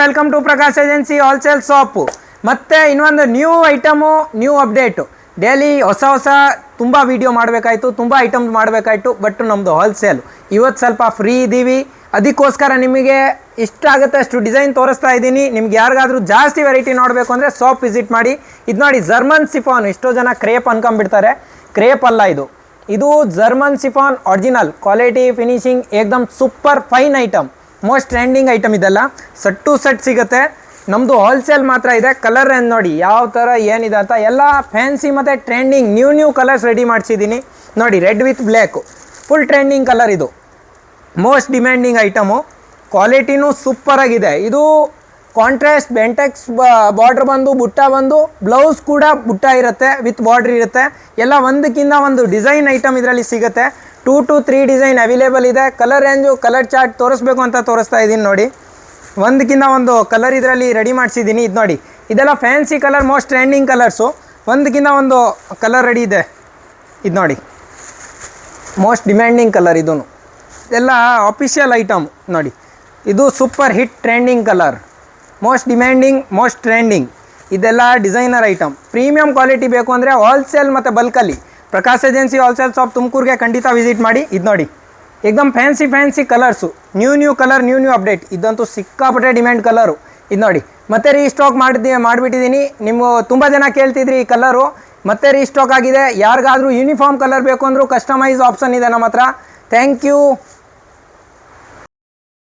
Welcome to Prakash agency wholesale shop. ಮತ್ತೆ ಇನ್ನೊಂದು new item, new update. Daily ಹೊಸ ತುಂಬ ವೀಡಿಯೋ ಮಾಡಬೇಕಾಯ್ತು, ತುಂಬ ಐಟಮ್ಸ್ ಮಾಡಬೇಕಾಯ್ತು. ಬಟ್ ನಮ್ಮದು ಹೋಲ್ಸೇಲು ಇವತ್ತು ಸ್ವಲ್ಪ ಫ್ರೀ ಇದ್ದೀವಿ. ಅದಕ್ಕೋಸ್ಕರ ನಿಮಗೆ ಇಷ್ಟ ಆಗುತ್ತೆ ಅಷ್ಟು ಡಿಸೈನ್ ತೋರಿಸ್ತಾ ಇದ್ದೀನಿ. ನಿಮ್ಗೆ ಯಾರಿಗಾದ್ರೂ ಜಾಸ್ತಿ ವೆರೈಟಿ ನೋಡಬೇಕು ಅಂದರೆ ಶಾಪ್ ವಿಸಿಟ್ ಮಾಡಿ. ಇದು ನೋಡಿ ಜರ್ಮನ್ ಸಿಫಾನ್. ಎಷ್ಟೋ ಜನ ಕ್ರೇಪ್ ಅನ್ಕೊಂಬಿಡ್ತಾರೆ, ಕ್ರೇಪ್ ಅಲ್ಲ ಇದು German chiffon original quality finishing ಏಕ್ದಮ್ super fine item. Most trending item ಇದೆಲ್ಲ. ಸೆಟ್ ಟು ಸೆಟ್ ಸಿಗುತ್ತೆ. ನಮ್ಮದು ಹೋಲ್ಸೇಲ್ ಮಾತ್ರ ಇದೆ. ಕಲರ್ ಏನು ನೋಡಿ ಯಾವ ಥರ ಏನಿದೆ ಅಂತ, ಎಲ್ಲ ಫ್ಯಾನ್ಸಿ ಮತ್ತು ಟ್ರೆಂಡಿಂಗ್ ನ್ಯೂ ಕಲರ್ಸ್ ರೆಡಿ ಮಾಡಿಸಿದ್ದೀನಿ ನೋಡಿ. Red with black full trending colour. ಇದು ಮೋಸ್ಟ್ ಡಿಮ್ಯಾಂಡಿಂಗ್ ಐಟಮು. ಕ್ವಾಲಿಟಿನೂ ಸೂಪರಾಗಿದೆ. ಇದು ಕಾಂಟ್ರಾಸ್ಟ್ ಬೆಂಟೆಕ್ಸ್ ಬಾರ್ಡ್ರ್ ಬಂದು ಬುಟ್ಟ ಬಂದು ಬ್ಲೌಸ್ ಕೂಡ ಬುಟ್ಟ ಇರುತ್ತೆ, ವಿತ್ ಬಾರ್ಡ್ರ್ ಇರುತ್ತೆ. ಎಲ್ಲ ಒಂದಕ್ಕಿಂತ ಒಂದು ಡಿಸೈನ್ ಐಟಮ್ ಇದರಲ್ಲಿ ಸಿಗುತ್ತೆ. 2 to 3 ಡಿಸೈನ್ ಅವೈಲೇಬಲ್ ಇದೆ. ಕಲರ್ ರೇಂಜು ಕಲರ್ ಚಾರ್ಟ್ ತೋರಿಸ್ಬೇಕು ಅಂತ ತೋರಿಸ್ತಾ ಇದ್ದೀನಿ ನೋಡಿ. ಒಂದಕ್ಕಿಂತ ಒಂದು ಕಲರ್ ಇದರಲ್ಲಿ ರೆಡಿ ಮಾಡಿಸಿದ್ದೀನಿ. ಇದು ನೋಡಿ, ಇದೆಲ್ಲ fancy colour, most trending colours. ಒಂದಕ್ಕಿಂತ ಒಂದು ಕಲರ್ ರೆಡಿ ಇದೆ. ಇದು ನೋಡಿ, ಮೋಸ್ಟ್ ಡಿಮ್ಯಾಂಡಿಂಗ್ ಕಲರ್. ಇದೂ ಇದೆಲ್ಲ ಅಫಿಷಿಯಲ್ ಐಟಮ್ ನೋಡಿ. ಇದು super hit trending colour, most demanding, most trending. ಇದೆಲ್ಲ ಡಿಸೈನರ್ ಐಟಮ್. ಪ್ರೀಮಿಯಂ ಕ್ವಾಲಿಟಿ ಬೇಕು ಅಂದರೆ ಹೋಲ್ಸೇಲ್ ಮತ್ತು ಬಲ್ಕಲ್ಲಿ ಪ್ರಕಾಶ್ ಏಜೆನ್ಸಿ ಹೋಲ್ಸೇಲ್ ಶಾಪ್ ತುಮಕೂರಿಗೆ ಖಂಡಿತ ವಿಸಿಟ್ ಮಾಡಿ. ಇದು ನೋಡಿ, ಏಕ್ದಮ್ fancy colours, new colour, new update. ಇದಂತೂ ಸಿಕ್ಕಾಪಟ್ಟೆ ಡಿಮ್ಯಾಂಡ್ ಕಲರು. ಇದು ನೋಡಿ, ಮತ್ತೆ ರೀಸ್ಟಾಕ್ ಮಾಡಿಬಿಟ್ಟಿದ್ದೀನಿ. ನೀವು ತುಂಬ ಜನ ಕೇಳ್ತಿದ್ರಿ ಈ ಕಲರು, ಮತ್ತೆ ರೀಸ್ಟಾಕ್ ಆಗಿದೆ. ಯಾರಿಗಾದರೂ ಯೂನಿಫಾರ್ಮ್ ಕಲರ್ ಬೇಕು ಅಂದರೂ ಕಸ್ಟಮೈಸ್ ಆಪ್ಷನ್ ಇದೆ ನಮ್ಮ ಹತ್ರ. Thank you.